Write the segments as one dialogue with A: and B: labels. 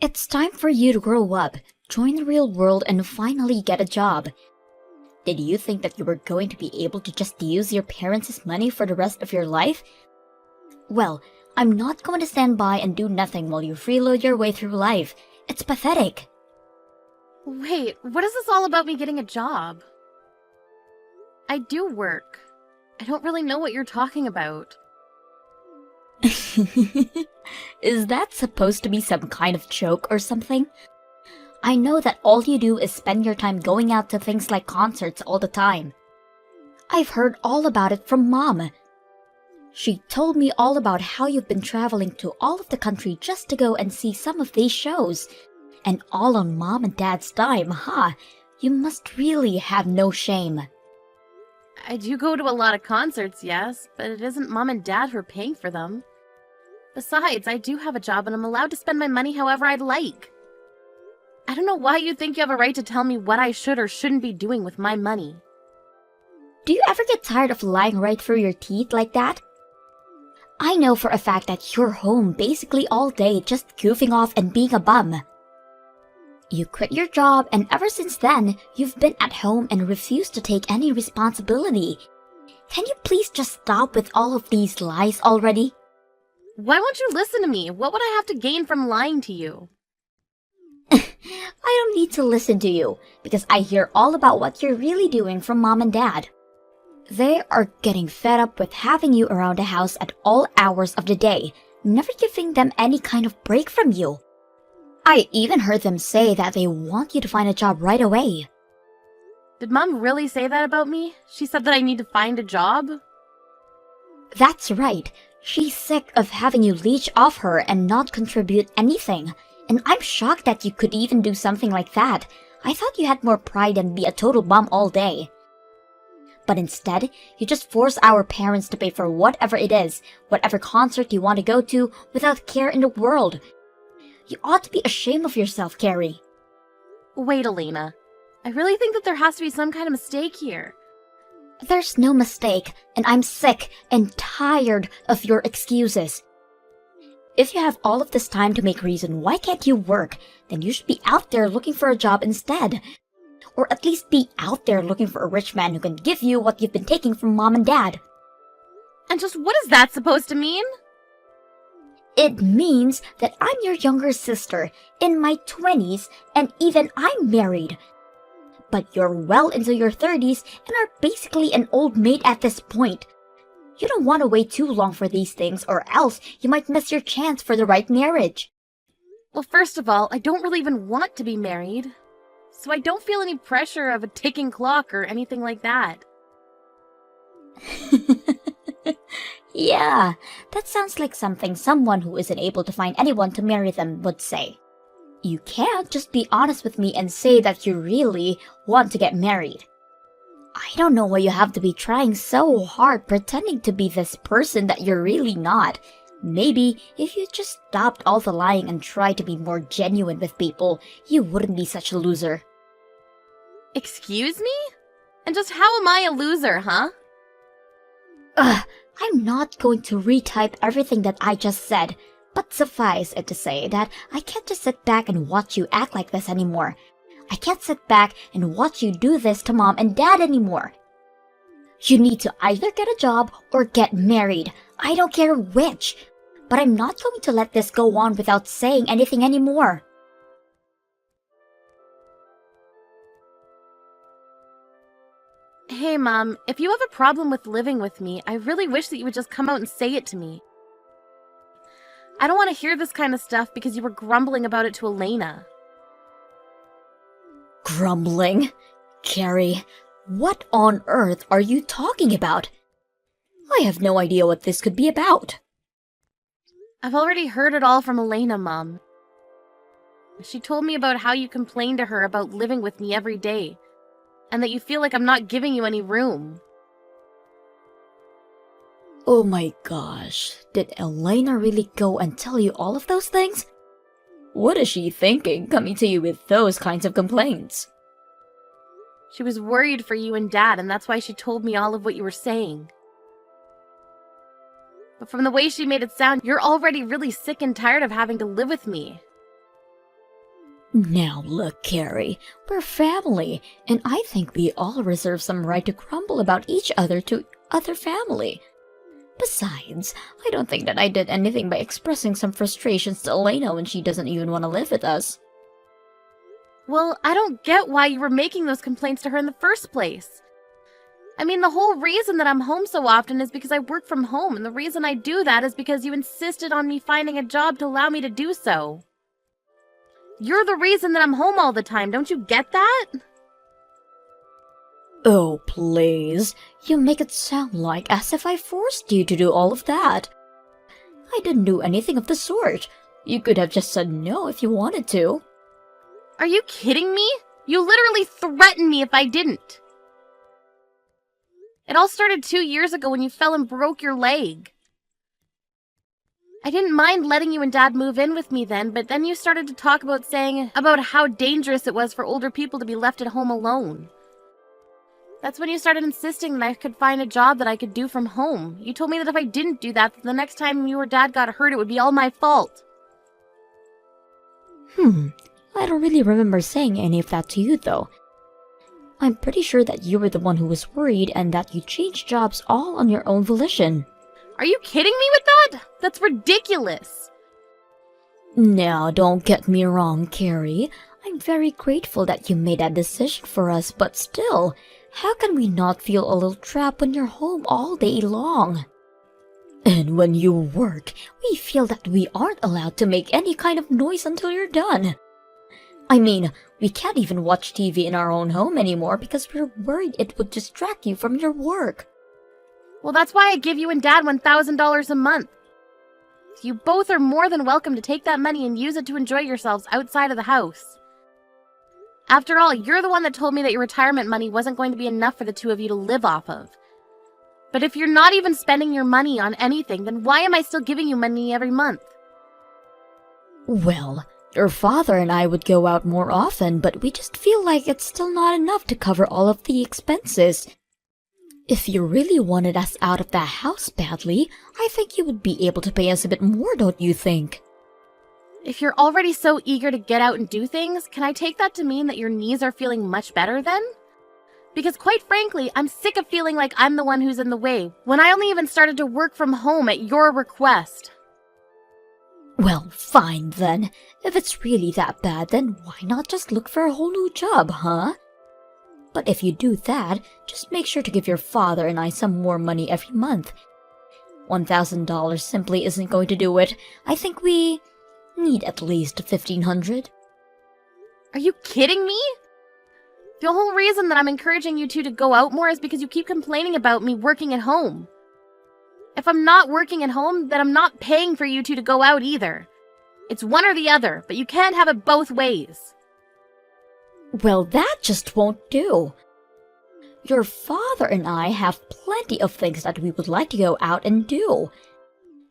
A: It's time for you to grow up, join the real world, and finally get a job. Did you think that you were going to be able to just use your parents' money for the rest of your life? Well, I'm not going to stand by and do nothing while you freeload your way through life. It's pathetic.
B: Wait, what is this all about me getting a job? I do work. I don't really know what you're talking about.
A: Is that supposed to be some kind of joke or something? I know that all you do is spend your time going out to things like concerts all the time. I've heard all about it from Mom. She told me all about how you've been traveling to all of the country just to go and see some of these shows. And all on Mom and Dad's dime, huh? You must really have no shame.
B: I do go to a lot of concerts, yes, but it isn't Mom and Dad who are paying for them. Besides, I do have a job and I'm allowed to spend my money however I'd like. I don't know why you think you have a right to tell me what I should or shouldn't be doing with my money.
A: Do you ever get tired of lying right through your teeth like that? I know for a fact that you're home basically all day just goofing off and being a bum. You quit your job and ever since then, you've been at home and refused to take any responsibility. Can you please just stop with all of these lies already?
B: Why won't you listen to me? What would I have to gain from lying to you?
A: I don't need to listen to you, because I hear all about what you're really doing from Mom and Dad. They are getting fed up with having you around the house at all hours of the day, never giving them any kind of break from you. I even heard them say that they want you to find a job right away.
B: Did Mom really say that about me? She said that I need to find a job?
A: That's right. She's sick of having you leech off her and not contribute anything. And I'm shocked that you could even do something like that. I thought you had more pride than be a total bum all day. But instead, you just force our parents to pay for whatever it is, whatever concert you want to go to, without care in the world. You ought to be ashamed of yourself, Carrie.
B: Wait, Elena. I really think that there has to be some kind of mistake here.
A: There's no mistake, and I'm sick and tired of your excuses. If you have all of this time to make reason why can't you work, then you should be out there looking for a job instead. Or at least be out there looking for a rich man who can give you what you've been taking from Mom and Dad.
B: And just what is that supposed to mean?
A: It means that I'm your younger sister, in my 20s, and even I'm married. But you're well into your 30s and are basically an old maid at this point. You don't want to wait too long for these things, or else you might miss your chance for the right marriage.
B: Well, first of all, I don't really even want to be married. So I don't feel any pressure of a ticking clock or anything like that.
A: Yeah, that sounds like something someone who isn't able to find anyone to marry them would say. You can't just be honest with me and say that you really want to get married. I don't know why you have to be trying so hard pretending to be this person that you're really not. Maybe if you just stopped all the lying and tried to be more genuine with people, you wouldn't be such a loser.
B: Excuse me? And just how am I a loser, huh?
A: Ugh, I'm not going to retype everything that I just said, but suffice it to say that I can't just sit back and watch you act like this anymore. I can't sit back and watch you do this to Mom and Dad anymore. You need to either get a job or get married. I don't care which. But I'm not going to let this go on without saying anything anymore.
B: Hey, Mom, if you have a problem with living with me, I really wish that you would just come out and say it to me. I don't want to hear this kind of stuff because you were grumbling about it to Elena.
A: Grumbling? Carrie, what on earth are you talking about? I have no idea what this could be about.
B: I've already heard it all from Elena, Mom. She told me about how you complain to her about living with me every day, and that you feel like I'm not giving you any room.
A: Oh my gosh, did Elena really go and tell you all of those things? What is she thinking coming to you with those kinds of complaints?
B: She was worried for you and Dad, and that's why she told me all of what you were saying. But from the way she made it sound, you're already really sick and tired of having to live with me.
A: Now look, Carrie, we're family, and I think we all reserve some right to grumble about each other to other family. Besides, I don't think that I did anything by expressing some frustrations to Elena when she doesn't even want to live with us.
B: Well, I don't get why you were making those complaints to her in the first place. I mean, the whole reason that I'm home so often is because I work from home, and the reason I do that is because you insisted on me finding a job to allow me to do so. You're the reason that I'm home all the time, don't you get that?
A: Oh, please. You make it sound like as if I forced you to do all of that. I didn't do anything of the sort. You could have just said no if you wanted to.
B: Are you kidding me? You literally threatened me if I didn't. It all started 2 years ago when you fell and broke your leg. I didn't mind letting you and Dad move in with me then, but then you started to talk about how dangerous it was for older people to be left at home alone. That's when you started insisting that I could find a job that I could do from home. You told me that if I didn't do that, the next time you or Dad got hurt, it would be all my fault.
A: I don't really remember saying any of that to you, though. I'm pretty sure that you were the one who was worried and that you changed jobs all on your own volition.
B: Are you kidding me with that? That's ridiculous.
A: Now, don't get me wrong, Carrie. I'm very grateful that you made that decision for us, but still, how can we not feel a little trapped when you're home all day long? And when you work, we feel that we aren't allowed to make any kind of noise until you're done. I mean, we can't even watch TV in our own home anymore because we're worried it would distract you from your work.
B: Well, that's why I give you and Dad $1,000 a month. You both are more than welcome to take that money and use it to enjoy yourselves outside of the house. After all, you're the one that told me that your retirement money wasn't going to be enough for the two of you to live off of. But if you're not even spending your money on anything, then why am I still giving you money every month?
A: Well, your father and I would go out more often, but we just feel like it's still not enough to cover all of the expenses. If you really wanted us out of that house badly, I think you would be able to pay us a bit more, don't you think?
B: If you're already so eager to get out and do things, can I take that to mean that your knees are feeling much better then? Because quite frankly, I'm sick of feeling like I'm the one who's in the way, when I only even started to work from home at your request.
A: Well, fine then. If it's really that bad, then why not just look for a whole new job, huh? But if you do that, just make sure to give your father and I some more money every month. $1,000 simply isn't going to do it. I think we need at least $1,500.
B: Are you kidding me? The whole reason that I'm encouraging you two to go out more is because you keep complaining about me working at home. If I'm not working at home, then I'm not paying for you two to go out either. It's one or the other, but you can't have it both ways.
A: Well, that just won't do. Your father and I have plenty of things that we would like to go out and do.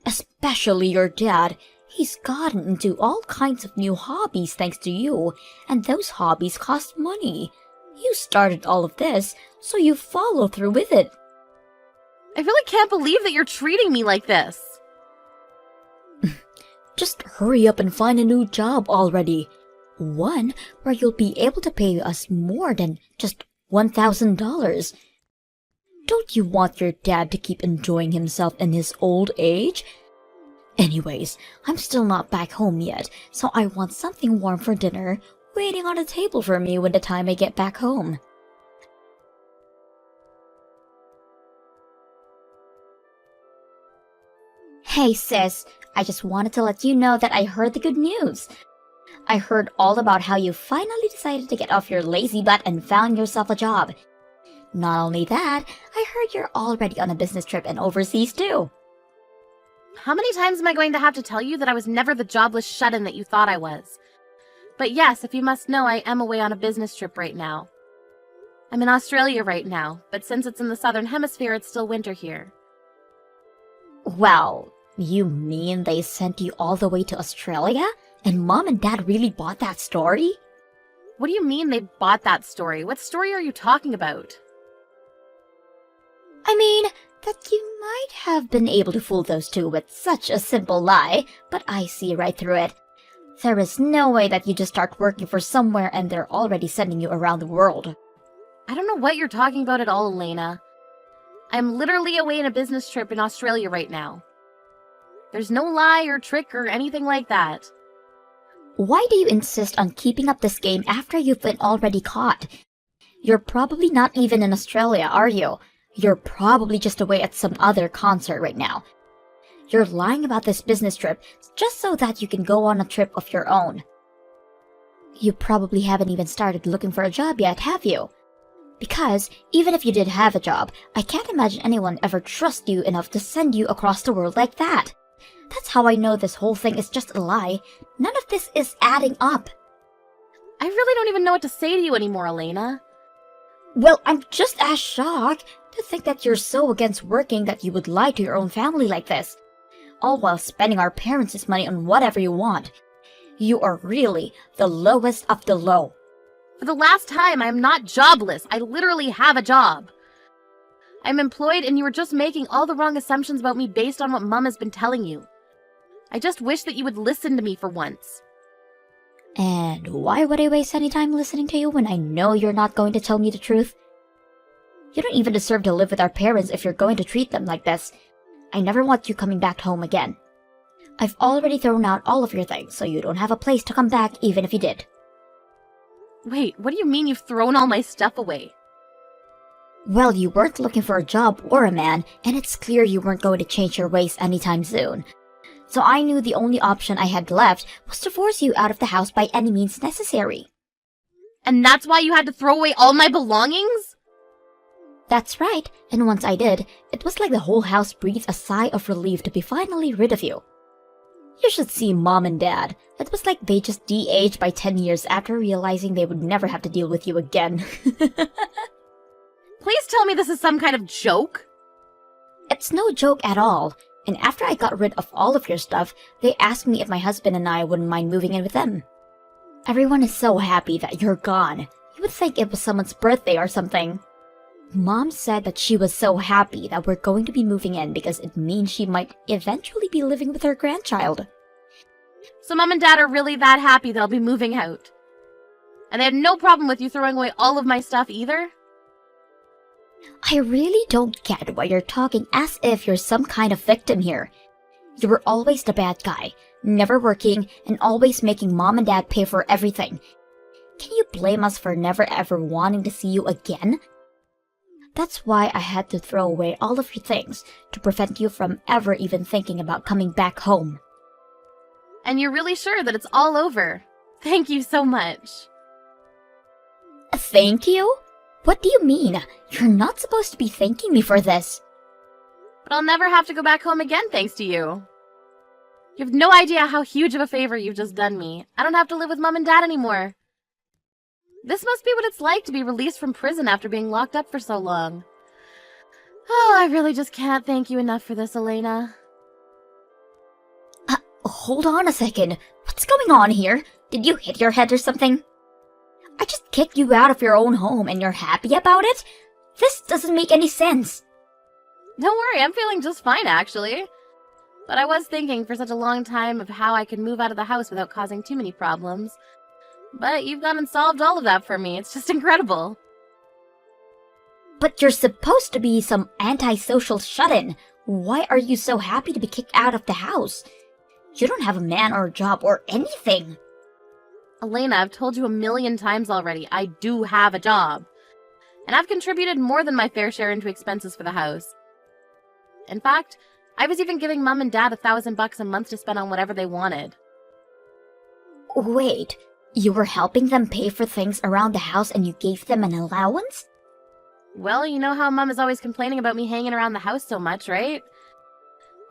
A: Especially your dad. He's gotten into all kinds of new hobbies thanks to you, and those hobbies cost money. You started all of this, so you follow through with it.
B: I really can't believe that you're treating me like this.
A: Just hurry up and find a new job already. One where you'll be able to pay us more than just $1,000. Don't you want your dad to keep enjoying himself in his old age? Anyways, I'm still not back home yet, so I want something warm for dinner waiting on the table for me when the time I get back home. Hey sis, I just wanted to let you know that I heard the good news. I heard all about how you finally decided to get off your lazy butt and found yourself a job. Not only that, I heard you're already on a business trip and overseas too.
B: How many times am I going to have to tell you that I was never the jobless shut-in that you thought I was? But yes, if you must know, I am away on a business trip right now. I'm in Australia right now, but since it's in the southern hemisphere, it's still winter here.
A: Well, you mean they sent you all the way to Australia? And Mom and Dad really bought that story?
B: What do you mean they bought that story? What story are you talking about?
A: I mean, that you might have been able to fool those two with such a simple lie, but I see right through it. There is no way that you just start working for somewhere and they're already sending you around the world.
B: I don't know what you're talking about at all, Elena. I'm literally away on a business trip in Australia right now. There's no lie or trick or anything like that.
A: Why do you insist on keeping up this game after you've been already caught? You're probably not even in Australia, are you? You're probably just away at some other concert right now. You're lying about this business trip just so that you can go on a trip of your own. You probably haven't even started looking for a job yet, have you? Because, even if you did have a job, I can't imagine anyone ever trust you enough to send you across the world like that. That's how I know this whole thing is just a lie. None of this is adding up.
B: I really don't even know what to say to you anymore, Elena.
A: Well, I'm just as shocked to think that you're so against working that you would lie to your own family like this. All while spending our parents' money on whatever you want. You are really the lowest of the low.
B: For the last time, I am not jobless. I literally have a job. I'm employed and you are just making all the wrong assumptions about me based on what Mom has been telling you. I just wish that you would listen to me for once.
A: And why would I waste any time listening to you when I know you're not going to tell me the truth? You don't even deserve to live with our parents if you're going to treat them like this. I never want you coming back home again. I've already thrown out all of your things, so you don't have a place to come back even if you did.
B: Wait, what do you mean you've thrown all my stuff away?
A: Well, you weren't looking for a job or a man, and it's clear you weren't going to change your ways anytime soon. So I knew the only option I had left was to force you out of the house by any means necessary.
B: And that's why you had to throw away all my belongings?
A: That's right, and once I did, it was like the whole house breathed a sigh of relief to be finally rid of you. You should see Mom and Dad. It was like they just de-aged by 10 years after realizing they would never have to deal with you again.
B: Please tell me this is some kind of joke?
A: It's no joke at all. And after I got rid of all of your stuff, they asked me if my husband and I wouldn't mind moving in with them. Everyone is so happy that you're gone. You would think it was someone's birthday or something. Mom said that she was so happy that we're going to be moving in because it means she might eventually be living with her grandchild.
B: So Mom and Dad are really that happy that I'll be moving out? And they had no problem with you throwing away all of my stuff either?
A: I really don't get why you're talking as if you're some kind of victim here. You were always the bad guy, never working, and always making Mom and Dad pay for everything. Can you blame us for never ever wanting to see you again? That's why I had to throw away all of your things, to prevent you from ever even thinking about coming back home.
B: And you're really sure that it's all over? Thank you so much.
A: Thank you? What do you mean? You're not supposed to be thanking me for this.
B: But I'll never have to go back home again thanks to you. You have no idea how huge of a favor you've just done me. I don't have to live with Mom and Dad anymore. This must be what it's like to be released from prison after being locked up for so long. Oh, I really just can't thank you enough for this, Elena.
A: Hold on a second. What's going on here? Did you hit your head or something? I just kicked you out of your own home and you're happy about it? This doesn't make any sense.
B: Don't worry, I'm feeling just fine, actually. But I was thinking for such a long time of how I could move out of the house without causing too many problems. But you've gone and solved all of that for me. It's just incredible.
A: But you're supposed to be some antisocial shut-in. Why are you so happy to be kicked out of the house? You don't have a man or a job or anything.
B: Elena, I've told you a million times already, I do have a job. And I've contributed more than my fair share into expenses for the house. In fact, I was even giving Mom and Dad $1,000 a month to spend on whatever they wanted.
A: Wait, you were helping them pay for things around the house and you gave them an allowance?
B: Well, you know how Mom is always complaining about me hanging around the house so much, right?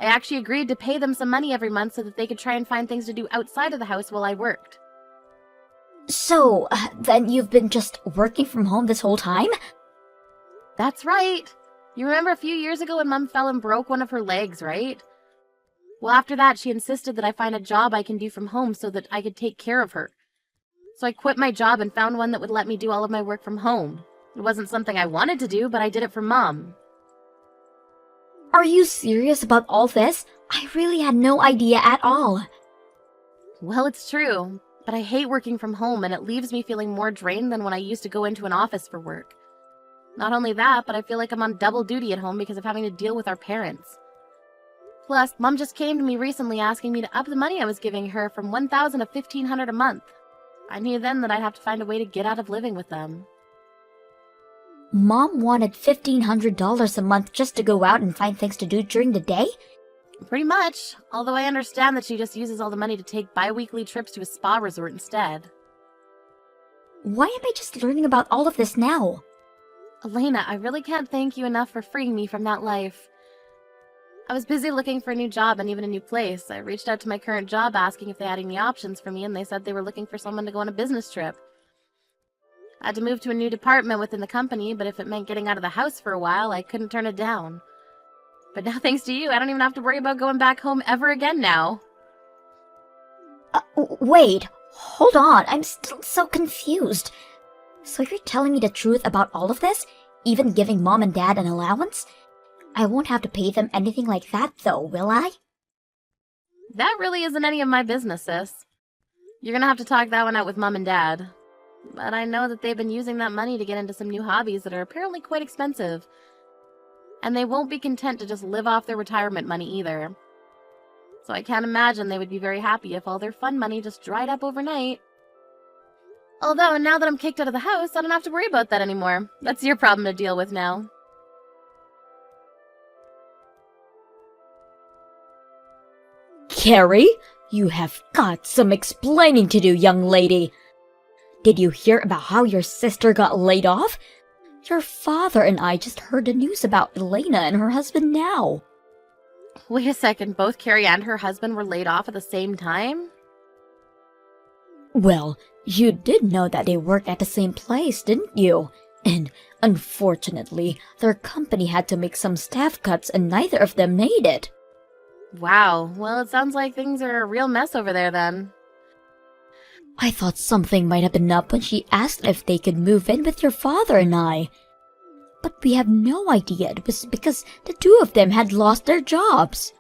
B: I actually agreed to pay them some money every month so that they could try and find things to do outside of the house while I worked.
A: So, then you've been just working from home this whole time?
B: That's right. You remember a few years ago when Mom fell and broke one of her legs, right? Well, after that, she insisted that I find a job I can do from home so that I could take care of her. So I quit my job and found one that would let me do all of my work from home. It wasn't something I wanted to do, but I did it for Mom.
A: Are you serious about all this? I really had no idea at all.
B: Well, it's true, but I hate working from home and it leaves me feeling more drained than when I used to go into an office for work. Not only that, but I feel like I'm on double duty at home because of having to deal with our parents. Plus, Mom just came to me recently asking me to up the money I was giving her from $1,000 to $1,500 a month. I knew then that I'd have to find a way to get out of living with them.
A: Mom wanted $1,500 a month just to go out and find things to do during the day?
B: Pretty much, although I understand that she just uses all the money to take bi-weekly trips to a spa resort instead.
A: Why am I just learning about all of this now?
B: Elena, I really can't thank you enough for freeing me from that life. I was busy looking for a new job and even a new place. I reached out to my current job asking if they had any options for me, and they said they were looking for someone to go on a business trip. I had to move to a new department within the company, but if it meant getting out of the house for a while, I couldn't turn it down. But now, thanks to you, I don't even have to worry about going back home ever again now.
A: Wait, hold on, I'm still so confused. So you're telling me the truth about all of this? Even giving Mom and Dad an allowance? I won't have to pay them anything like that though, will I?
B: That really isn't any of my business, sis. You're gonna have to talk that one out with Mom and Dad. But I know that they've been using that money to get into some new hobbies that are apparently quite expensive. And they won't be content to just live off their retirement money either. So I can't imagine they would be very happy if all their fun money just dried up overnight. Although, now that I'm kicked out of the house, I don't have to worry about that anymore. That's your problem to deal with now.
A: Carrie, you have got some explaining to do, young lady. Did you hear about how your sister got laid off? Your father and I just heard the news about Elena and her husband now.
B: Wait a second, both Carrie and her husband were laid off at the same time?
A: Well, you did know that they worked at the same place, didn't you? And unfortunately, their company had to make some staff cuts and neither of them made it.
B: Wow, well, it sounds like things are a real mess over there then.
A: I thought something might have been up when she asked if they could move in with your father and I. But we have no idea it was because the two of them had lost their jobs.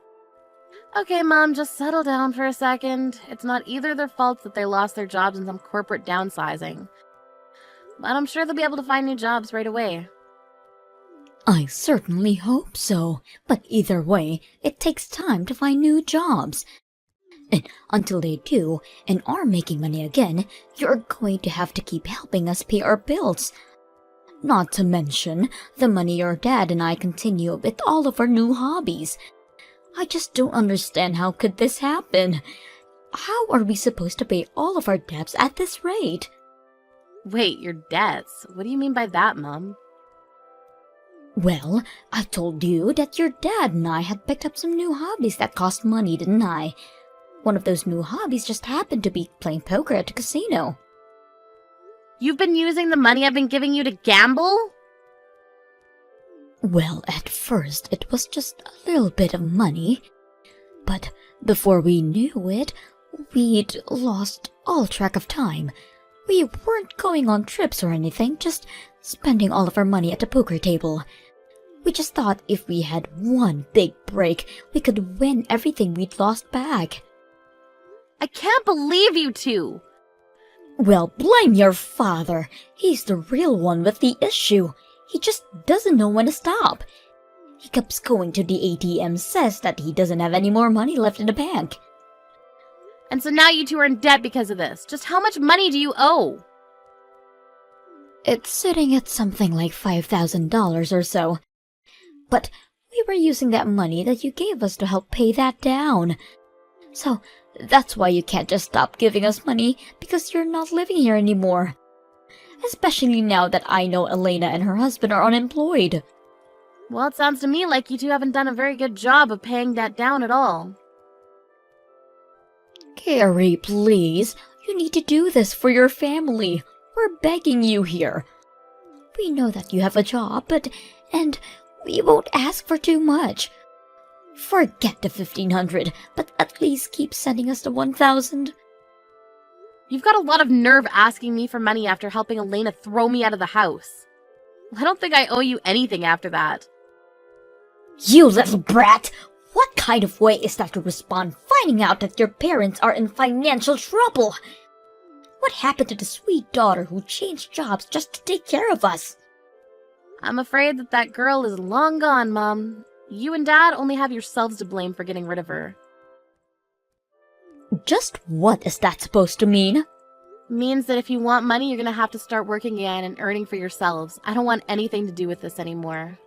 B: Okay, Mom, just settle down for a second. It's not either their fault that they lost their jobs in some corporate downsizing. But I'm sure they'll be able to find new jobs right away.
A: I certainly hope so, but either way, it takes time to find new jobs. And until they do, and are making money again, you're going to have to keep helping us pay our bills. Not to mention the money your dad and I continue with all of our new hobbies. I just don't understand how could this happen. How are we supposed to pay all of our debts at this rate?
B: Wait, your debts? What do you mean by that, Mom?
A: Well, I told you that your dad and I had picked up some new hobbies that cost money, didn't I? One of those new hobbies just happened to be playing poker at a casino.
B: You've been using the money I've been giving you to gamble?
A: Well, at first it was just a little bit of money. But before we knew it, we'd lost all track of time. We weren't going on trips or anything, just spending all of our money at the poker table. We just thought if we had one big break, we could win everything we'd lost back.
B: I can't believe you two!
A: Well, blame your father. He's the real one with the issue. He just doesn't know when to stop. He keeps going to the ATM, says that he doesn't have any more money left in the bank.
B: And so now you two are in debt because of this. Just how much money do you owe?
A: It's sitting at something like $5,000 or so. But we were using that money that you gave us to help pay that down. So that's why you can't just stop giving us money, because you're not living here anymore. Especially now that I know Elena and her husband are unemployed.
B: Well, it sounds to me like you two haven't done a very good job of paying that down at all.
A: Carrie, please. You need to do this for your family. We're begging you here. We know that you have a job, and we won't ask for too much. Forget the 1,500, but at least keep sending us the 1,000.
B: You've got a lot of nerve asking me for money after helping Elena throw me out of the house. I don't think I owe you anything after that.
A: You little brat! What kind of way is that to respond finding out that your parents are in financial trouble? What happened to the sweet daughter who changed jobs just to take care of us?
B: I'm afraid that girl is long gone, Mom. You and Dad only have yourselves to blame for getting rid of her.
A: Just what is that supposed to mean?
B: Means that if you want money, you're gonna have to start working again and earning for yourselves. I don't want anything to do with this anymore.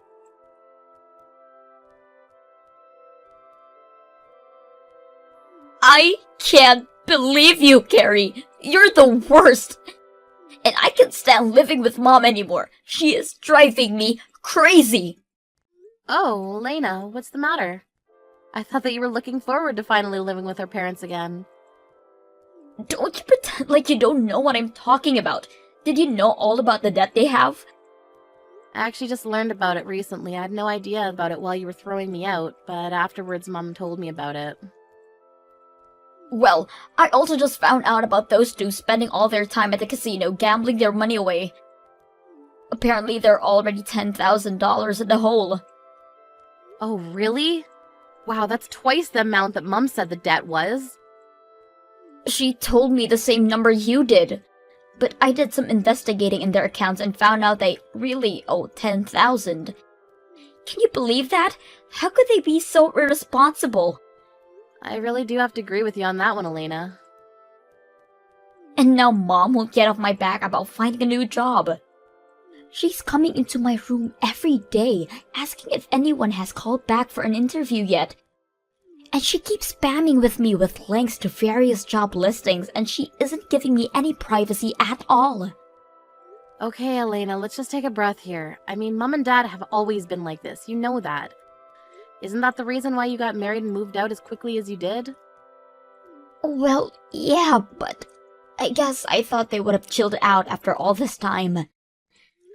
A: I can't believe you, Carrie. You're the worst. And I can't stand living with Mom anymore. She is driving me crazy.
B: Oh, Elena, what's the matter? I thought that you were looking forward to finally living with her parents again.
A: Don't you pretend like you don't know what I'm talking about. Did you know all about the debt they have?
B: I actually just learned about it recently. I had no idea about it while you were throwing me out, but afterwards Mom told me about it.
A: Well, I also just found out about those two spending all their time at the casino gambling their money away. Apparently they're already $10,000 in the hole.
B: Oh, really? Wow, that's twice the amount that Mom said the debt was.
A: She told me the same number you did. But I did some investigating in their accounts and found out they really owe $10,000. Can you believe that? How could they be so irresponsible?
B: I really do have to agree with you on that one, Elena.
A: And now Mom won't get off my back about finding a new job. She's coming into my room every day, asking if anyone has called back for an interview yet. And she keeps spamming with me with links to various job listings, and she isn't giving me any privacy at all.
B: Okay, Elena, let's just take a breath here. I mean, Mom and Dad have always been like this, you know that. Isn't that the reason why you got married and moved out as quickly as you did?
A: Well, yeah, but I guess I thought they would have chilled out after all this time.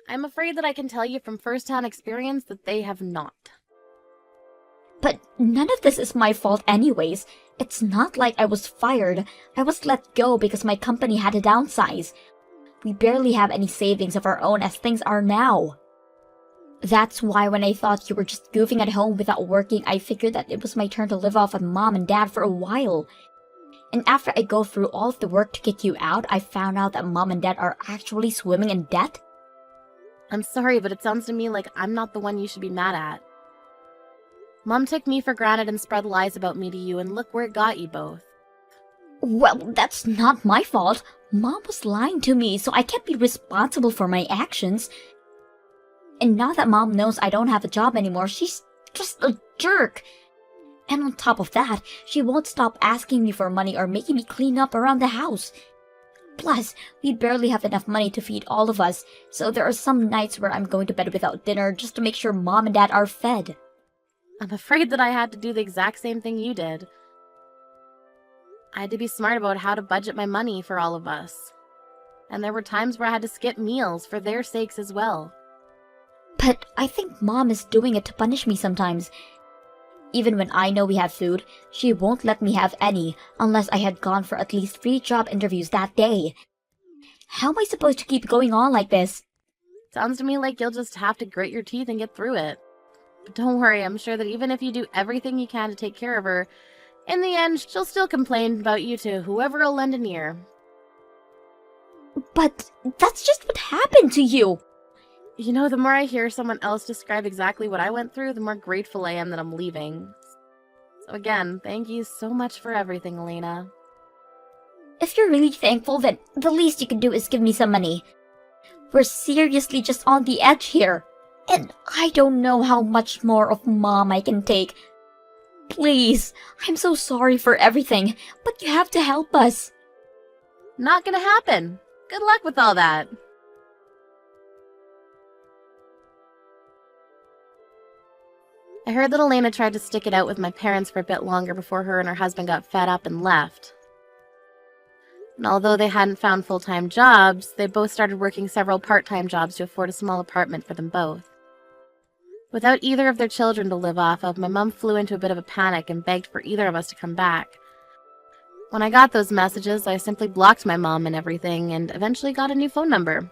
B: I'm afraid that I can tell you from first-hand experience that they have not.
A: But none of this is my fault anyways. It's not like I was fired. I was let go because my company had to downsize. We barely have any savings of our own as things are now. That's why when I thought you were just goofing at home without working, I figured that it was my turn to live off on Mom and Dad for a while. And after I go through all of the work to kick you out, I found out that Mom and Dad are actually swimming in debt.
B: I'm sorry, but it sounds to me like I'm not the one you should be mad at. Mom took me for granted and spread lies about me to you, and look where it got you both.
A: Well, that's not my fault. Mom was lying to me, so I can't be responsible for my actions. And now that Mom knows I don't have a job anymore, she's just a jerk. And on top of that, she won't stop asking me for money or making me clean up around the house. Plus, we barely have enough money to feed all of us, so there are some nights where I'm going to bed without dinner just to make sure Mom and Dad are fed.
B: I'm afraid that I had to do the exact same thing you did. I had to be smart about how to budget my money for all of us. And there were times where I had to skip meals for their sakes as well.
A: But I think Mom is doing it to punish me sometimes. Even when I know we have food, she won't let me have any unless I had gone for at least 3 job interviews that day. How am I supposed to keep going on like this?
B: Sounds to me like you'll just have to grit your teeth and get through it. But don't worry, I'm sure that even if you do everything you can to take care of her, in the end, she'll still complain about you to whoever'll lend an ear.
A: But that's just what happened to you.
B: You know, the more I hear someone else describe exactly what I went through, the more grateful I am that I'm leaving. So again, thank you so much for everything, Elena.
A: If you're really thankful, then the least you can do is give me some money. We're seriously just on the edge here. And I don't know how much more of Mom I can take. Please, I'm so sorry for everything, but you have to help us.
B: Not gonna happen. Good luck with all that. I heard that Elena tried to stick it out with my parents for a bit longer before her and her husband got fed up and left. And although they hadn't found full-time jobs, they both started working several part-time jobs to afford a small apartment for them both. Without either of their children to live off of, my mom flew into a bit of a panic and begged for either of us to come back. When I got those messages, I simply blocked my mom and everything and eventually got a new phone number.